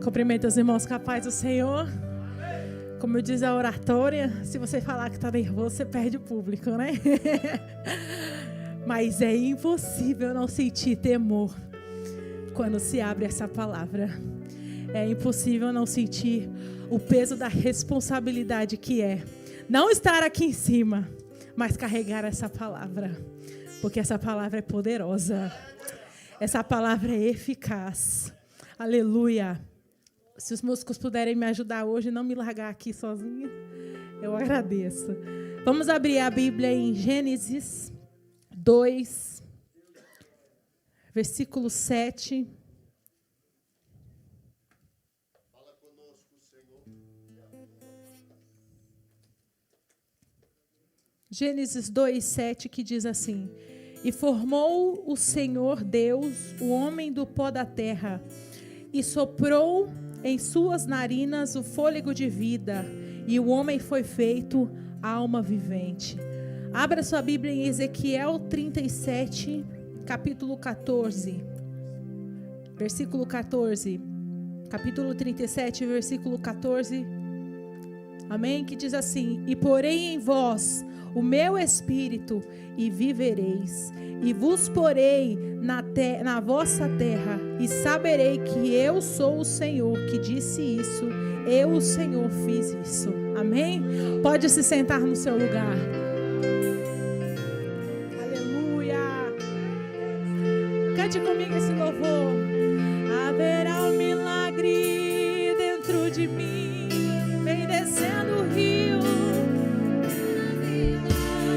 Cumprimento os irmãos com a paz do Senhor. Como diz a oratória, se você falar que está nervoso, você perde o público, né? Mas é impossível não sentir temor quando se abre essa palavra. É impossível não sentir o peso da responsabilidade que é não estar aqui em cima, mas carregar essa palavra. Porque essa palavra é poderosa. Essa palavra é eficaz. Aleluia. Se os músicos puderem me ajudar hoje, não me largar aqui sozinha, eu agradeço. Vamos abrir a Bíblia em Gênesis 2, versículo 7. Fala conosco, Senhor. Gênesis 2, 7, que diz assim: E formou o Senhor Deus o homem do pó da terra, e soprou em suas narinas o fôlego de vida, e o homem foi feito alma vivente. Abra sua Bíblia em Ezequiel 37, capítulo 14, versículo 14. Capítulo 37, versículo 14. Amém? Que diz assim: E porei em vós o meu espírito, e vivereis, e vos porei na vossa terra, e saberei que eu sou o Senhor que disse isso, eu, o Senhor, fiz isso. Amém? Pode se sentar no seu lugar. Aleluia. Cante comigo esse louvor. Haverá um milagre dentro de mim, vem descendo o rio.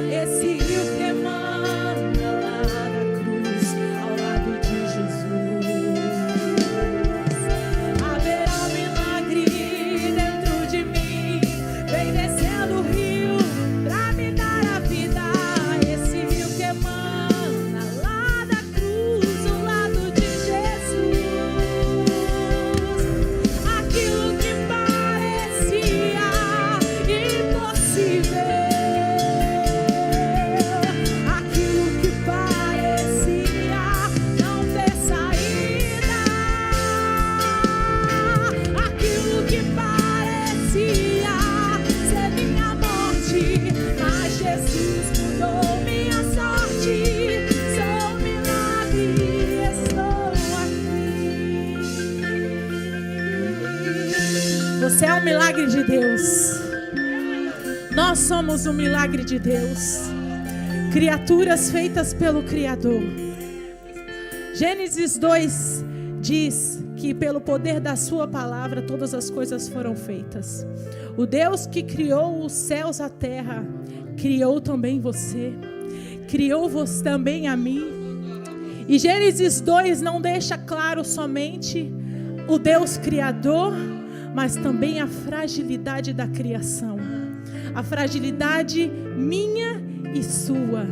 Esse rio que emana lá da cruz, ao lado de Jesus. Haverá um milagre dentro de mim, vem descendo o rio pra me dar a vida. Esse rio que emana lá da cruz, ao lado de Jesus. Aquilo que parecia impossível, você é um milagre de Deus. Nós somos um milagre de Deus. Criaturas feitas pelo Criador. Gênesis 2 diz que pelo poder da sua palavra todas as coisas foram feitas. O Deus que criou os céus e a terra, criou também você. Criou você também a mim. E Gênesis 2 não deixa claro somente o Deus Criador, mas também a fragilidade da criação. A fragilidade minha e sua,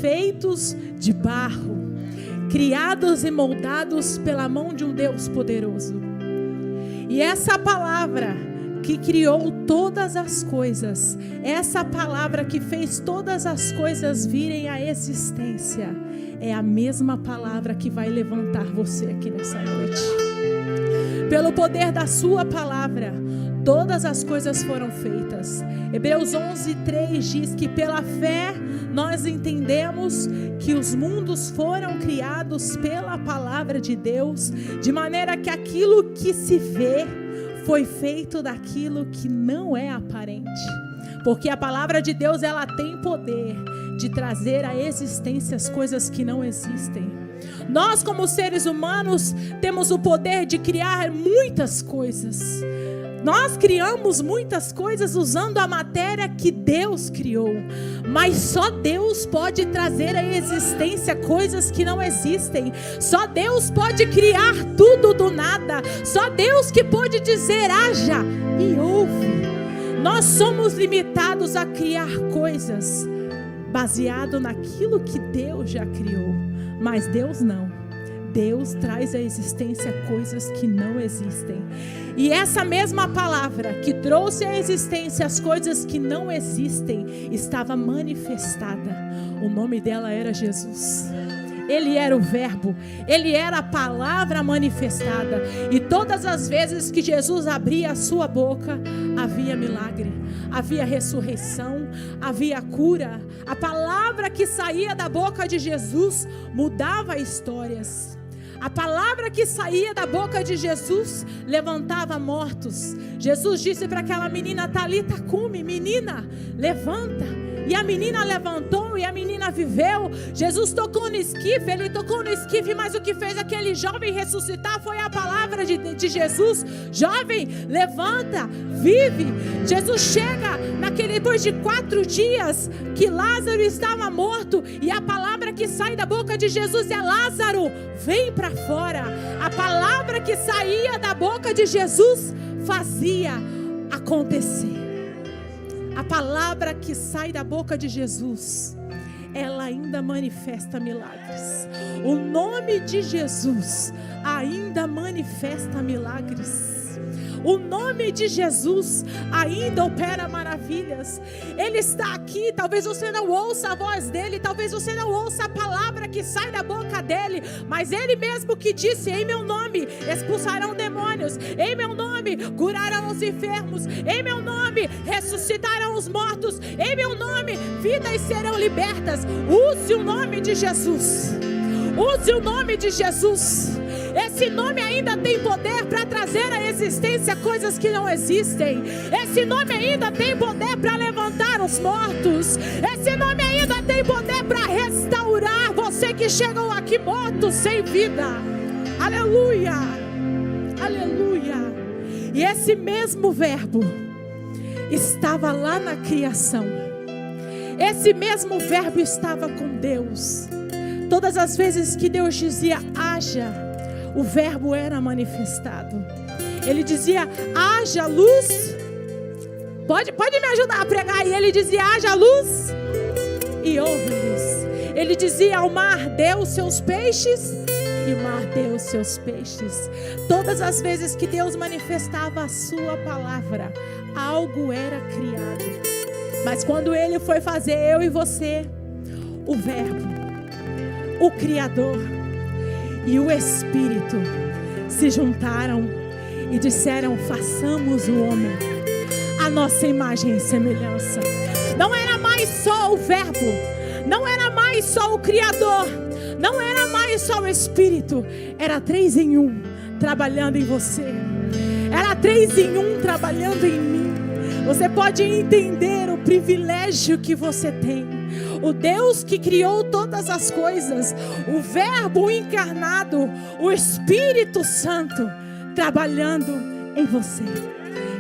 feitos de barro, criados e moldados pela mão de um Deus poderoso. E essa palavra que criou todas as coisas, essa palavra que fez todas as coisas virem à existência, é a mesma palavra que vai levantar você aqui nessa noite. Pelo poder da sua palavra, todas as coisas foram feitas. Hebreus 11:3 diz que pela fé nós entendemos que os mundos foram criados pela palavra de Deus, de maneira que aquilo que se vê foi feito daquilo que não é aparente. Porque a palavra de Deus, ela tem poder de trazer à existência as coisas que não existem. Nós, como seres humanos, temos o poder de criar muitas coisas. Nós criamos muitas coisas usando a matéria que Deus criou. Mas só Deus pode trazer à existência coisas que não existem. Só Deus pode criar tudo do nada. Só Deus que pode dizer haja e ouve. Nós somos limitados a criar coisas baseado naquilo que Deus já criou. Mas Deus não. Deus traz à existência coisas que não existem. E essa mesma palavra que trouxe à existência as coisas que não existem, estava manifestada. O nome dela era Jesus. Ele era o verbo, ele era a palavra manifestada. E todas as vezes que Jesus abria a sua boca, havia milagre, havia ressurreição, havia cura. A palavra que saía da boca de Jesus mudava histórias. A palavra que saía da boca de Jesus levantava mortos. Jesus disse para aquela menina: Talita cumi, menina, levanta. E a menina levantou e a menina viveu. Jesus tocou no esquife, ele tocou no esquife, mas o que fez aquele jovem ressuscitar foi a palavra de Jesus. Jovem, levanta, vive. Jesus chega depois de 4 dias que Lázaro estava morto, e a palavra que sai da boca de Jesus é: Lázaro, vem para fora. A palavra que saía da boca de Jesus fazia acontecer. A palavra que sai da boca de Jesus, ela ainda manifesta milagres. O nome de Jesus ainda manifesta milagres. O nome de Jesus ainda opera maravilhas. Ele está aqui. Talvez você não ouça a voz dele, talvez você não ouça a palavra que sai da boca dele, mas ele mesmo que disse: em meu nome expulsarão demônios, em meu nome curarão os enfermos, em meu nome ressuscitarão os mortos, em meu nome vidas serão libertas. Use o nome de Jesus. Use o nome de Jesus. Esse nome ainda tem poder para trazer à existência coisas que não existem. Esse nome ainda tem poder para levantar os mortos. Esse nome ainda tem poder para restaurar você que chegou aqui morto, sem vida. Aleluia, aleluia. E esse mesmo verbo estava lá na criação. Esse mesmo verbo estava com Deus. Todas as vezes que Deus dizia haja, o verbo era manifestado. Ele dizia haja luz. Pode me ajudar a pregar? E ele dizia haja luz, e houve luz. Ele dizia ao mar: dê os seus peixes, e o mar deu os seus peixes. Todas as vezes que Deus manifestava a sua palavra, algo era criado. Mas quando ele foi fazer eu e você, o verbo, o Criador e o Espírito se juntaram e disseram: façamos o homem a nossa imagem e semelhança. Não era mais só o verbo, não era mais só o Criador, não era mais só o Espírito. Era 3 em 1 trabalhando em você. Era 3 em 1 trabalhando em mim. Você pode entender o privilégio que você tem. O Deus que criou todas as coisas, o Verbo encarnado, o Espírito Santo trabalhando em você,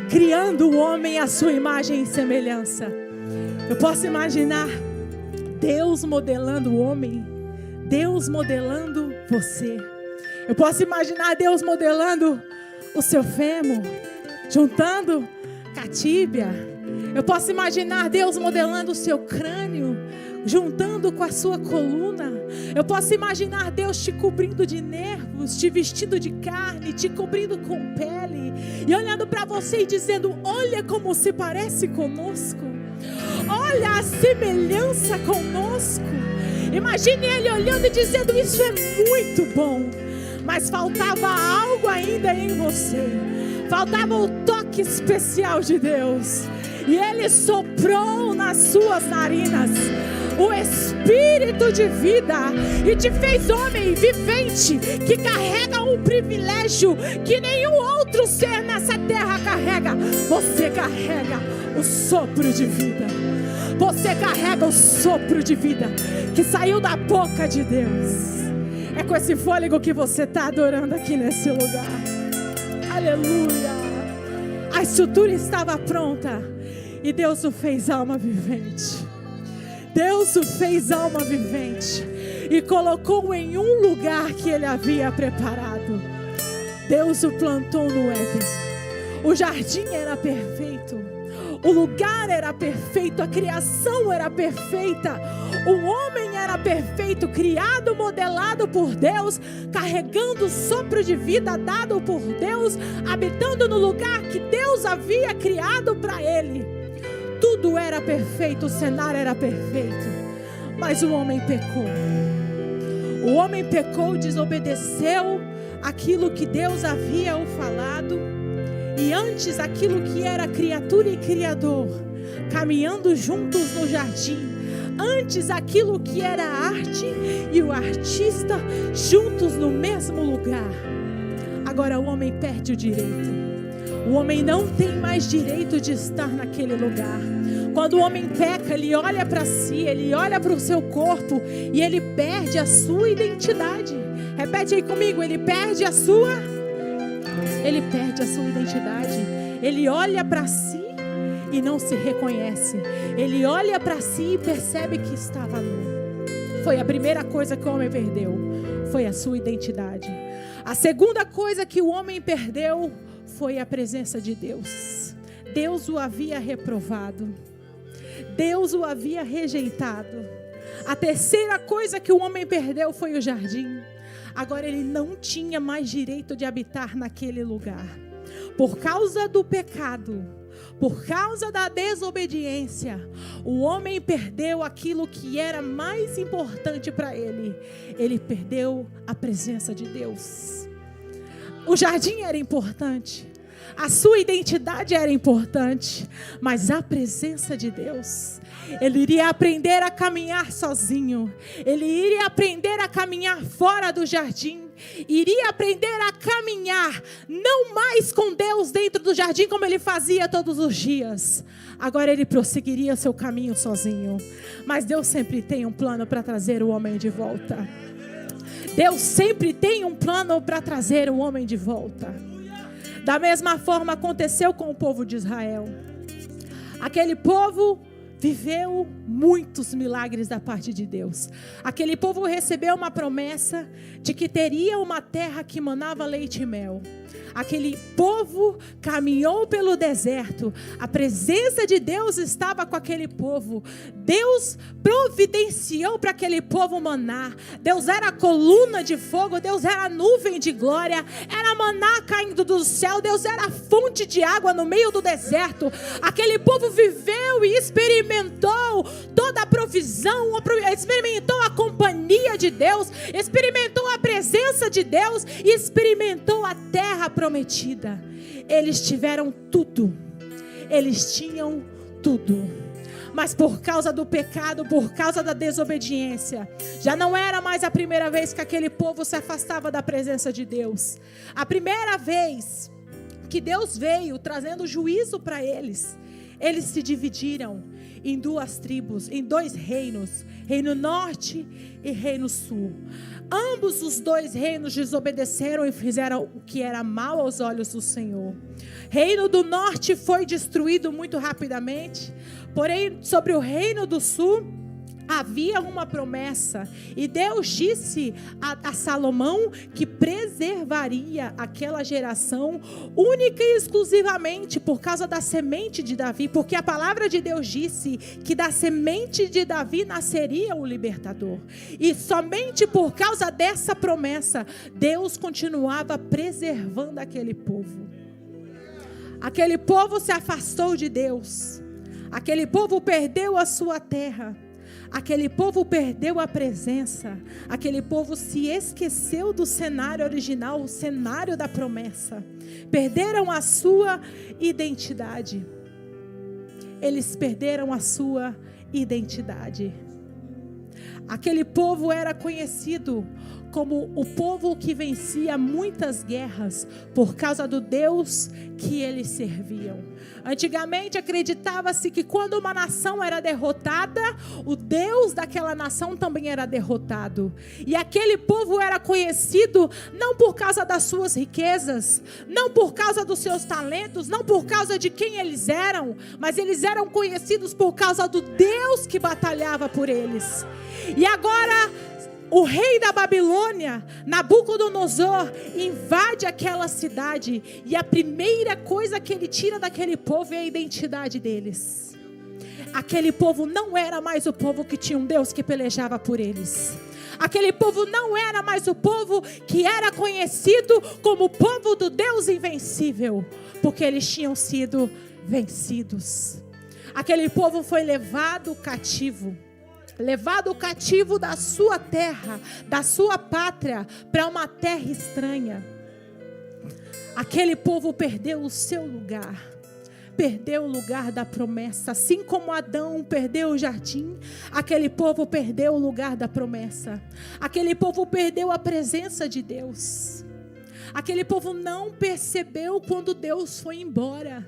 criando o homem à sua imagem e semelhança. Eu posso imaginar Deus modelando o homem, Deus modelando você. Eu posso imaginar Deus modelando o seu fêmur, juntando com a tíbia. Eu posso imaginar Deus modelando o seu crânio, juntando com a sua coluna. Eu posso imaginar Deus te cobrindo de nervos, te vestindo de carne, te cobrindo com pele, e olhando para você e dizendo: olha como se parece conosco, olha a semelhança conosco. Imagine Ele olhando e dizendo: isso é muito bom. Mas faltava algo ainda em você, faltava o toque especial de Deus. E Ele soprou nas suas narinas o Espírito de vida e te fez homem vivente, que carrega um privilégio que nenhum outro ser nessa terra carrega. Você carrega o sopro de vida. Você carrega o sopro de vida que saiu da boca de Deus. É com esse fôlego que você está adorando aqui nesse lugar. Aleluia. A estrutura estava pronta e Deus o fez alma vivente. Deus o fez alma vivente e colocou em um lugar que Ele havia preparado. Deus o plantou no Éden. O jardim era perfeito, o lugar era perfeito, a criação era perfeita, o homem era perfeito, criado, modelado por Deus, carregando o sopro de vida dado por Deus, habitando no lugar que Deus havia criado para ele. Tudo era perfeito, o cenário era perfeito, mas o homem pecou. O homem pecou, desobedeceu aquilo que Deus havia o falado. E antes aquilo que era criatura e criador, caminhando juntos no jardim. Antes aquilo que era arte e o artista juntos no mesmo lugar. Agora o homem perde o direito. O homem não tem mais direito de estar naquele lugar. Quando o homem peca, ele olha para si, ele olha para o seu corpo e ele perde a sua identidade. Repete aí comigo, ele perde a sua identidade. Ele olha para si e não se reconhece. Ele olha para si e percebe que estava nu. Foi a primeira coisa que o homem perdeu, foi a sua identidade. A segunda coisa que o homem perdeu foi a presença de Deus. Deus o havia reprovado. Deus o havia rejeitado. A terceira coisa que o homem perdeu foi o jardim. Agora ele não tinha mais direito de habitar naquele lugar. Por causa do pecado, por causa da desobediência, o homem perdeu aquilo que era mais importante para ele. Ele perdeu a presença de Deus. O jardim era importante, a sua identidade era importante, mas a presença de Deus. Ele iria aprender a caminhar sozinho. Ele iria aprender a caminhar fora do jardim. Iria aprender a caminhar não mais com Deus dentro do jardim como ele fazia todos os dias. Agora ele prosseguiria seu caminho sozinho. Mas Deus sempre tem um plano para trazer o homem de volta. Deus sempre tem um plano para trazer o homem de volta. Da mesma forma aconteceu com o povo de Israel. Aquele povo viveu muitos milagres da parte de Deus. Aquele povo recebeu uma promessa de que teria uma terra que manava leite e mel. Aquele povo caminhou pelo deserto. A presença de Deus estava com aquele povo. Deus providenciou para aquele povo maná. Deus era a coluna de fogo. Deus era a nuvem de glória. Era maná caindo do céu. Deus era a fonte de água no meio do deserto. Aquele povo viveu e experimentou toda a provisão. Experimentou a companhia de Deus. Experimentou a presença de Deus. E experimentou a terra prometida. Eles tiveram tudo. Eles tinham tudo. Mas por causa do pecado, por causa da desobediência, já não era mais a primeira vez que aquele povo se afastava da presença de Deus. A primeira vez que Deus veio trazendo juízo para eles, eles se dividiram em duas tribos, em dois reinos, reino norte e reino sul. Ambos os dois reinos desobedeceram e fizeram o que era mal aos olhos do Senhor. Reino do norte foi destruído muito rapidamente, porém sobre o reino do sul havia uma promessa, e Deus disse a Salomão que preservaria aquela geração única e exclusivamente por causa da semente de Davi, porque a palavra de Deus disse que da semente de Davi nasceria o libertador, e somente por causa dessa promessa Deus continuava preservando aquele povo. Aquele povo se afastou de Deus, aquele povo perdeu a sua terra. Aquele povo perdeu a presença. Aquele povo se esqueceu do cenário original, o cenário da promessa. Perderam a sua identidade. Eles perderam a sua identidade. Aquele povo era conhecido como o povo que vencia muitas guerras por causa do Deus que eles serviam. Antigamente acreditava-se que quando uma nação era derrotada, o Deus daquela nação também era derrotado. E aquele povo era conhecido não por causa das suas riquezas, não por causa dos seus talentos, não por causa de quem eles eram, mas eles eram conhecidos por causa do Deus que batalhava por eles. E agora o rei da Babilônia, Nabucodonosor, invade aquela cidade, e a primeira coisa que ele tira daquele povo é a identidade deles. Aquele povo não era mais o povo que tinha um Deus que pelejava por eles. Aquele povo não era mais o povo que era conhecido como o povo do Deus invencível, porque eles tinham sido vencidos. Aquele povo foi levado cativo. levado cativo da sua terra, da sua pátria, para uma terra estranha. Aquele povo perdeu o seu lugar, perdeu o lugar da promessa. Assim como Adão perdeu o jardim, aquele povo perdeu o lugar da promessa. Aquele povo perdeu a presença de Deus. Aquele povo não percebeu quando Deus foi embora,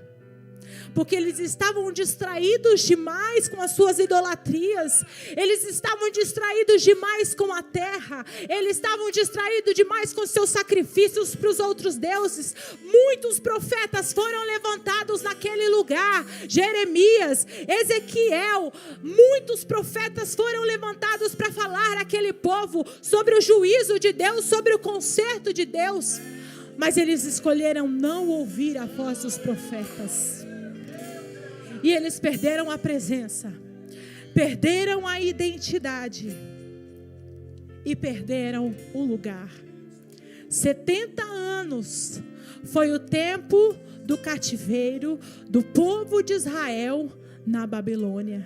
porque eles estavam distraídos demais com as suas idolatrias, eles estavam distraídos demais com a terra, eles estavam distraídos demais com seus sacrifícios para os outros deuses. Muitos profetas foram levantados naquele lugar, Jeremias, Ezequiel, muitos profetas foram levantados para falar àquele povo sobre o juízo de Deus, sobre o conserto de Deus, mas eles escolheram não ouvir a voz dos profetas. E eles perderam a presença, perderam a identidade e perderam o lugar. 70 anos foi o tempo do cativeiro do povo de Israel na Babilônia.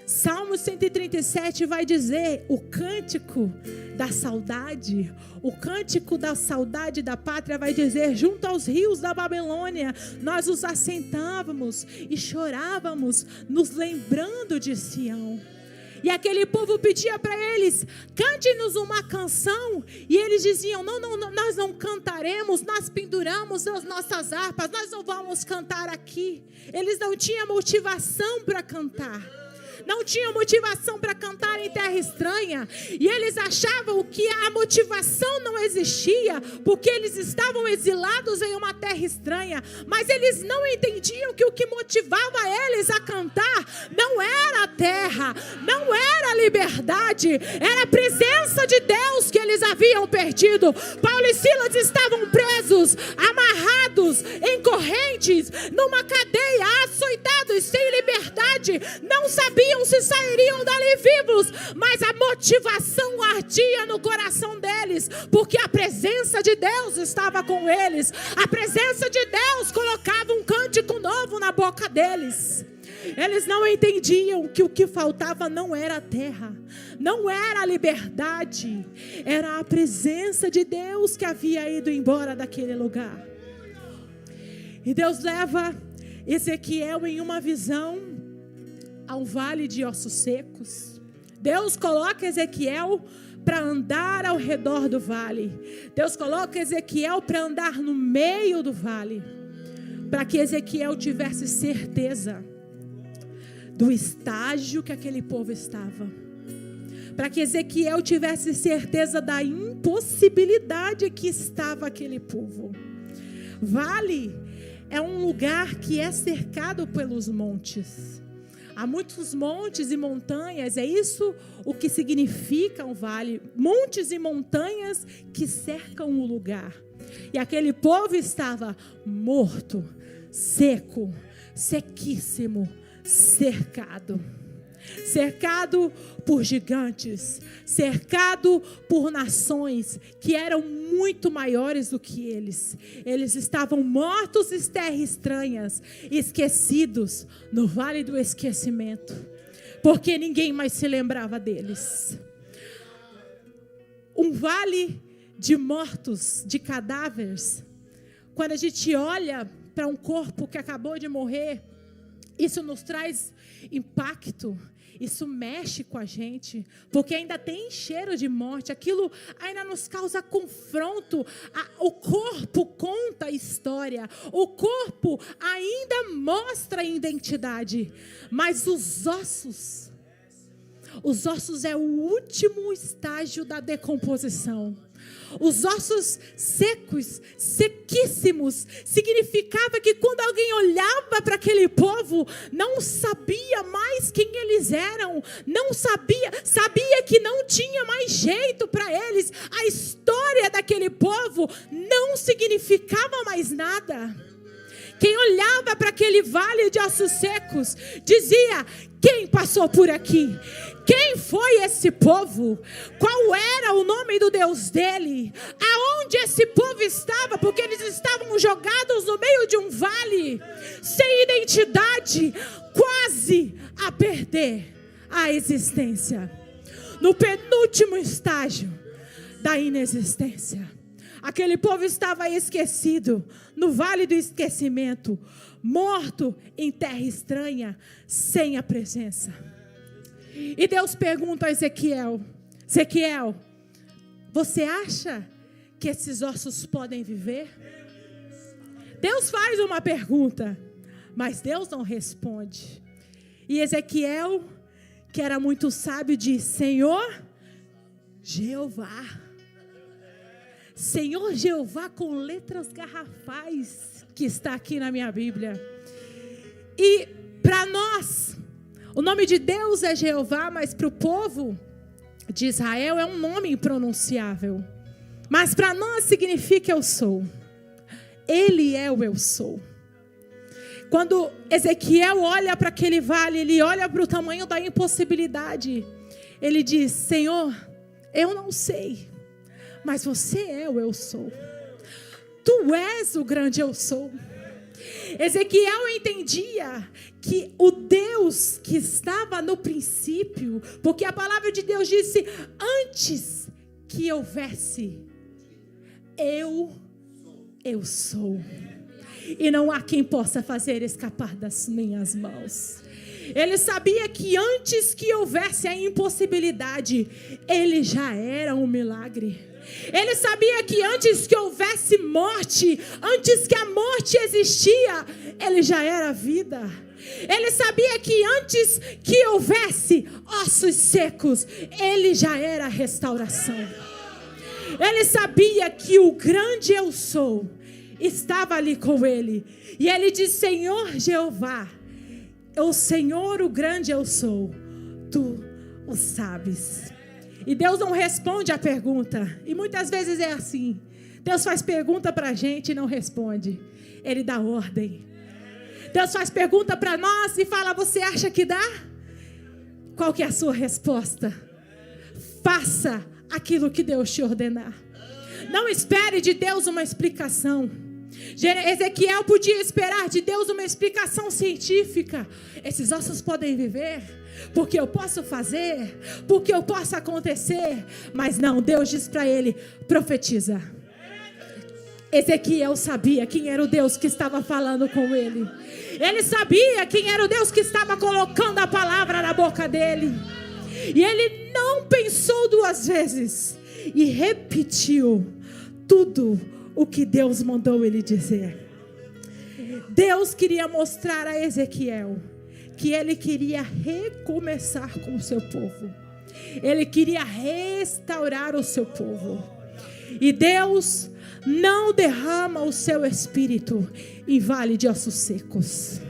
Salmo 137 vai dizer: o cântico da saudade, o cântico da saudade da pátria vai dizer: junto aos rios da Babilônia, nós nos assentávamos e chorávamos, nos lembrando de Sião. E aquele povo pedia para eles: cante-nos uma canção. E eles diziam: não, nós não cantaremos, nós penduramos as nossas harpas, nós não vamos cantar aqui. Eles não tinham motivação para cantar. Não tinham motivação para cantar em terra estranha. E eles achavam que a motivação não existia, porque eles estavam exilados em uma terra estranha. Mas eles não entendiam que o que motivava eles a cantar não era a terra, não era a liberdade, era a presença de Deus que eles haviam perdido. Paulo e Silas estavam presos, amarrados, em correntes, numa cadeia, açoitados, sem liberdade. Não sabiam se sairiam dali vivos, mas a motivação ardia no coração deles, porque a presença de Deus estava com eles. A presença de Deus colocava um cântico novo na boca deles. Eles não entendiam que o que faltava não era a terra, não era a liberdade, era a presença de Deus que havia ido embora daquele lugar. E Deus leva Ezequiel em uma visão ao vale de ossos secos. Deus coloca Ezequiel para andar ao redor do vale. Deus coloca Ezequiel para andar no meio do vale, para que Ezequiel tivesse certeza do estágio que aquele povo estava, para que Ezequiel tivesse certeza da impossibilidade que estava aquele povo. Vale é um lugar que é cercado pelos montes. Há muitos montes e montanhas, é isso o que significa um vale. Montes e montanhas que cercam o lugar. E aquele povo estava morto, seco, sequíssimo, cercado. Cercado por gigantes, cercado por nações que eram muito maiores do que eles. Eles estavam mortos em terras estranhas, esquecidos no vale do esquecimento, porque ninguém mais se lembrava deles. Um vale de mortos, de cadáveres. Quando a gente olha para um corpo que acabou de morrer, isso nos traz impacto. Isso mexe com a gente, porque ainda tem cheiro de morte, aquilo ainda nos causa confronto. O corpo conta a história, o corpo ainda mostra a identidade, mas os ossos é o último estágio da decomposição. Os ossos secos, sequíssimos, significava que quando alguém olhava para aquele povo, não sabia mais quem eles eram, não sabia que não tinha mais jeito para eles. A história daquele povo não significava mais nada. Quem olhava para aquele vale de ossos secos dizia: quem passou por aqui? Quem foi esse povo? Qual era o nome do Deus dele? Aonde esse povo estava? Porque eles estavam jogados no meio de um vale, sem identidade, quase a perder a existência. no penúltimo estágio da inexistência. Aquele povo estava esquecido, no vale do esquecimento, morto em terra estranha, sem a presença. E Deus pergunta a Ezequiel: Ezequiel, você acha que esses ossos podem viver? Deus faz uma pergunta, mas Deus não responde. E Ezequiel, que era muito sábio, diz: Senhor Jeová. Senhor Jeová com letras garrafais, que está aqui na minha Bíblia. E para nós, o nome de Deus é Jeová, mas para o povo de Israel é um nome impronunciável. Mas para nós significa eu sou. Ele é o eu sou. Quando Ezequiel olha para aquele vale, ele olha para o tamanho da impossibilidade. Ele diz: Senhor, eu não sei, mas você é o eu sou. Tu és o grande eu sou. Ezequiel entendia que o Deus que estava no princípio, porque a palavra de Deus disse: antes que houvesse, eu sou. E não há quem possa fazer escapar das minhas mãos. Ele sabia que antes que houvesse a impossibilidade, ele já era um milagre. Ele sabia que antes que houvesse morte, antes que a morte existia, ele já era vida. Ele sabia que antes que houvesse ossos secos, ele já era restauração. Ele sabia que o grande eu sou estava ali com ele. E ele disse: Senhor Jeová, o Senhor, o grande eu sou, tu o sabes. E Deus não responde a pergunta. E muitas vezes é assim. Deus faz pergunta para a gente e não responde. Ele dá ordem. Deus faz pergunta para nós e fala: você acha que dá? Qual que é a sua resposta? Faça aquilo que Deus te ordenar. Não espere de Deus uma explicação. Ezequiel podia esperar de Deus uma explicação científica. Esses ossos podem viver, porque eu posso fazer, porque eu posso acontecer. Mas não, Deus diz para ele: profetiza. Ezequiel sabia quem era o Deus que estava falando com ele. Ele sabia quem era o Deus que estava colocando a palavra na boca dele. E ele não pensou duas vezes e repetiu tudo o que Deus mandou ele dizer. Deus queria mostrar a Ezequiel que ele queria recomeçar com o seu povo. Ele queria restaurar o seu povo. E Deus não derrama o seu espírito em vale de ossos secos.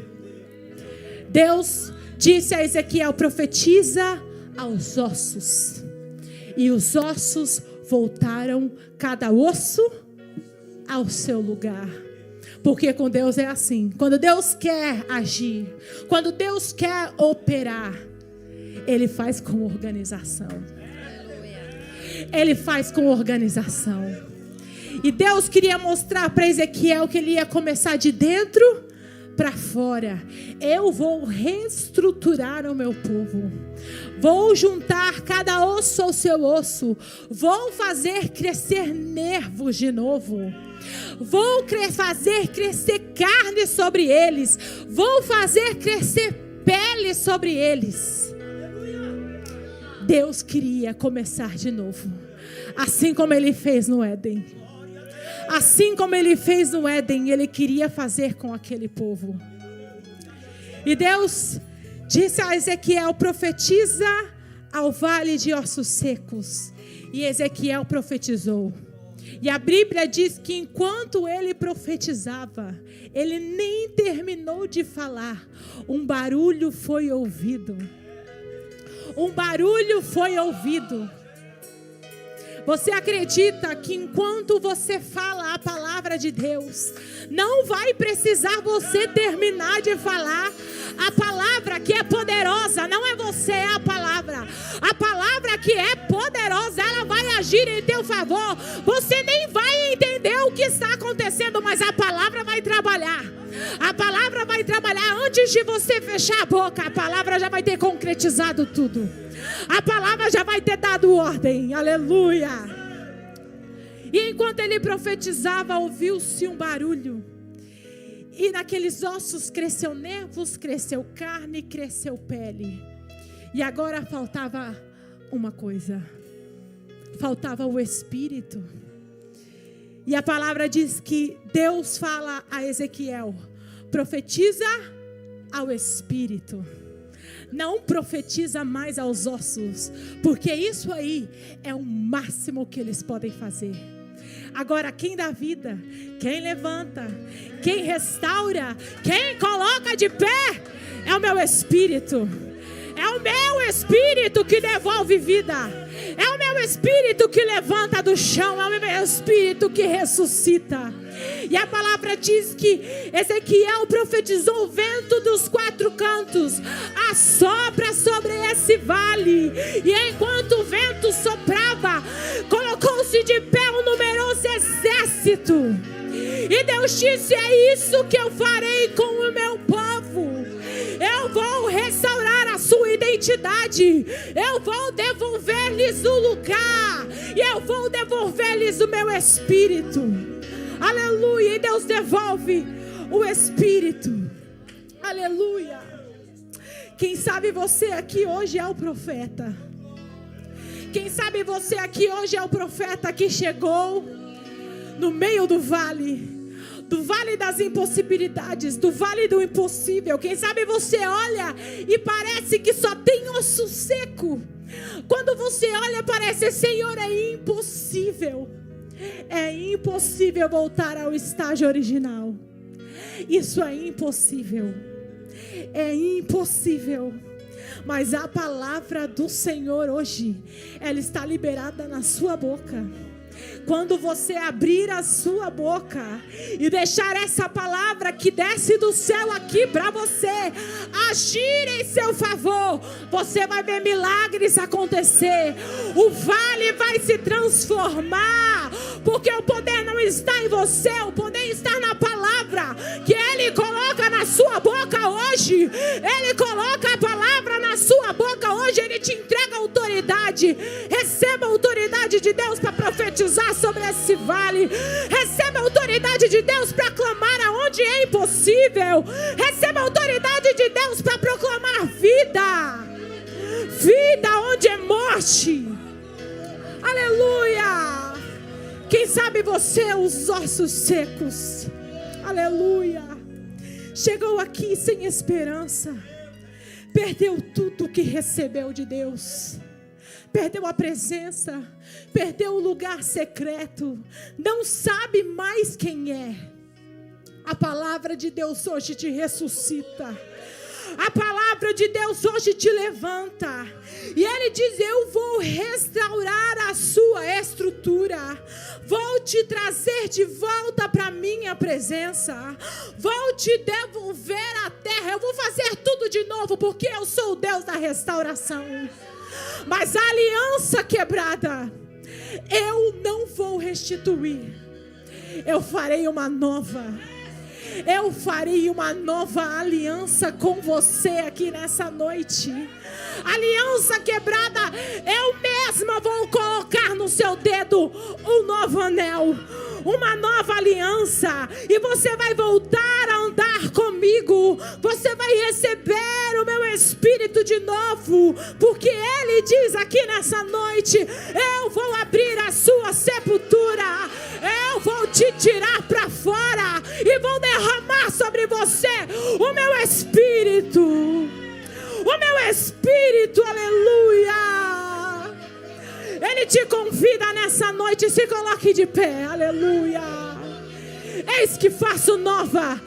Deus disse a Ezequiel: profetiza aos ossos. E os ossos voltaram, cada osso ao seu lugar. Porque com Deus é assim. Quando Deus quer agir, quando Deus quer operar, Ele faz com organização. Ele faz com organização. E Deus queria mostrar para Ezequiel que ele ia começar de dentro para fora. Eu vou reestruturar o meu povo. Vou juntar cada osso ao seu osso. Vou fazer crescer nervos de novo. Vou fazer crescer carne sobre eles. Vou fazer crescer pele sobre eles. Deus queria começar de novo. Assim como Ele fez no Éden. Assim como Ele fez no Éden, Ele queria fazer com aquele povo. E Deus disse a Ezequiel: profetiza ao vale de ossos secos. E Ezequiel profetizou. E a Bíblia diz que enquanto ele profetizava, ele nem terminou de falar, um barulho foi ouvido. Um barulho foi ouvido. Você acredita que enquanto você fala a palavra de Deus, não vai precisar você terminar de falar a palavra que é poderosa? Não é você, é a palavra. A palavra que é poderosa, ela vai agir em teu favor. Você nem vai entender o que está acontecendo, mas a palavra vai trabalhar. A palavra vai trabalhar antes antes de você fechar a boca, a palavra já vai ter concretizado tudo. A palavra já vai ter dado ordem. Aleluia. E enquanto ele profetizava, ouviu-se um barulho. E naqueles ossos cresceu nervos, cresceu carne, cresceu pele. E agora faltava uma coisa. Faltava o Espírito. E a palavra diz que Deus fala a Ezequiel: profetiza ao Espírito. Não profetiza mais aos ossos, porque isso aí é o máximo que eles podem fazer. Agora, quem dá vida, quem levanta, quem restaura, quem coloca de pé, é o meu Espírito. É o meu Espírito que devolve vida. É o meu Espírito que levanta do chão. É o meu Espírito que ressuscita. E a palavra diz que Ezequiel profetizou: o vento dos quatro cantos assopra sobre esse vale. E enquanto o vento soprava, colocou-se de pé um numeroso exército. E Deus disse: é isso que eu farei com o meu povo. Eu vou restaurar a sua identidade. Eu vou devolver-lhes o lugar. E eu vou devolver-lhes o meu Espírito. Aleluia. E Deus devolve o Espírito. Aleluia. Quem sabe você aqui hoje é o profeta. Quem sabe você aqui hoje é o profeta que chegou no meio do vale das impossibilidades, do vale do impossível. Quem sabe você olha e parece que só tem osso seco. Quando você olha, parece: Senhor, é impossível. É impossível voltar ao estágio original. Isso é impossível. É impossível. Mas a palavra do Senhor hoje, ela está liberada na sua boca. Quando você abrir a sua boca e deixar essa palavra que desce do céu aqui para você agir em seu favor, você vai ver milagres acontecer. O vale vai se transformar, porque o poder não está em você, o poder está na palavra que Ele coloca na sua boca hoje. Ele coloca a palavra na sua boca hoje. Ele te entrega autoridade. Receba a autoridade de Deus para profetizar sobre esse vale. Receba a autoridade de Deus para clamar aonde é impossível. Receba a autoridade de Deus para proclamar vida. Vida onde é morte. Aleluia. Quem sabe você, os ossos secos. Aleluia. Chegou aqui sem esperança. Perdeu tudo que recebeu de Deus. Perdeu a presença, perdeu o lugar secreto, não sabe mais quem é. A palavra de Deus hoje te ressuscita. A palavra de Deus hoje te levanta. E Ele diz: eu vou restaurar a sua estrutura. Vou te trazer de volta para a minha presença. Vou te devolver a terra. Eu vou fazer tudo de novo, porque eu sou o Deus da restauração. Mas a aliança quebrada, eu não vou restituir. Eu farei uma nova. Eu farei uma nova aliança com você aqui nessa noite. Aliança quebrada, eu mesma vou colocar no seu dedo um novo anel, uma nova aliança, e você vai voltar a andar comigo. Você vai receber o meu Espírito de novo, porque Ele diz aqui nessa noite: eu vou abrir a sua sepultura, eu vou te tirar para fora e vou derramar sobre você o meu Espírito. O meu Espírito, aleluia. Ele te convida nessa noite, se coloque de pé, aleluia. Eis que faço nova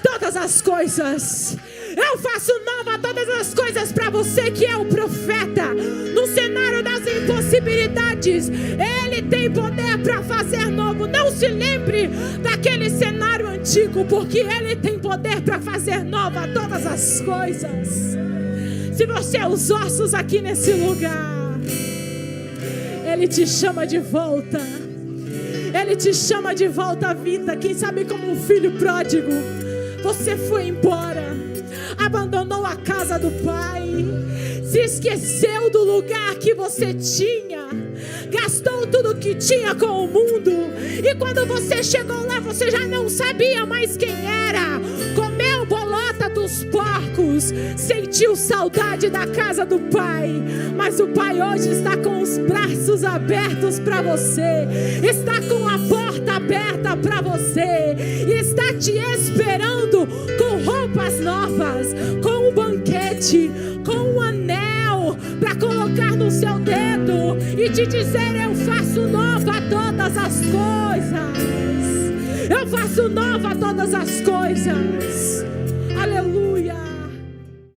todas as coisas. Eu faço nova todas as coisas para você que é o profeta. No cenário das impossibilidades, Ele tem poder para fazer novo. Não se lembre daquele cenário antigo, porque Ele tem poder para fazer nova todas as coisas. Se você é os ossos aqui nesse lugar, Ele te chama de volta. Ele te chama de volta à vida. Quem sabe como um filho pródigo, você foi embora. A abandonou a casa do Pai, se esqueceu do lugar que você tinha, gastou tudo que tinha com o mundo, e quando você chegou lá, você já não sabia mais quem era, comeu bolota dos porcos, sentiu saudade da casa do Pai, mas o Pai hoje está com os braços abertos para você, está com a porta aberta para você, está te esperando com roupas novas, com um banquete, com um anel para colocar no seu dedo e te dizer: eu faço nova todas as coisas, eu faço nova todas as coisas. Aleluia.